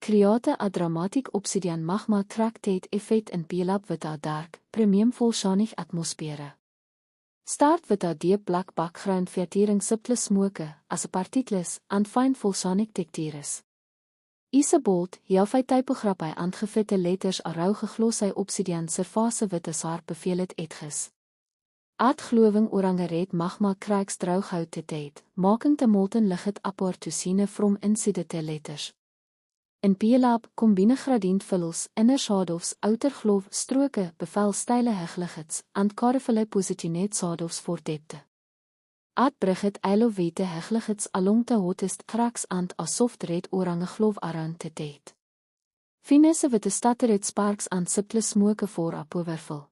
create a dramatic obsidian magma tractate effect in Pelab with a dark, premium volcanic atmosfere. Start with a deep black background featuring subtle smoke as a particles and fine volcanic textures. Is a bold, Jafai typography aangefitte letters a rauw geglossy obsidian surface witte saar beveel het etges. Add glowing orange red magma cracks drooghout te tijd, making the molten liquid apart to seen from inside the letters. In Pelab, combine gradient fills, inner shadows, outer glow, stroke, bevel style heglights, and carefully positioned shadows for depth. Add brigid eilovete heglights along the hottest cracks and a soft red orange glow around the date. Finesse with the stuttered sparks and subtle smoke for a powerful,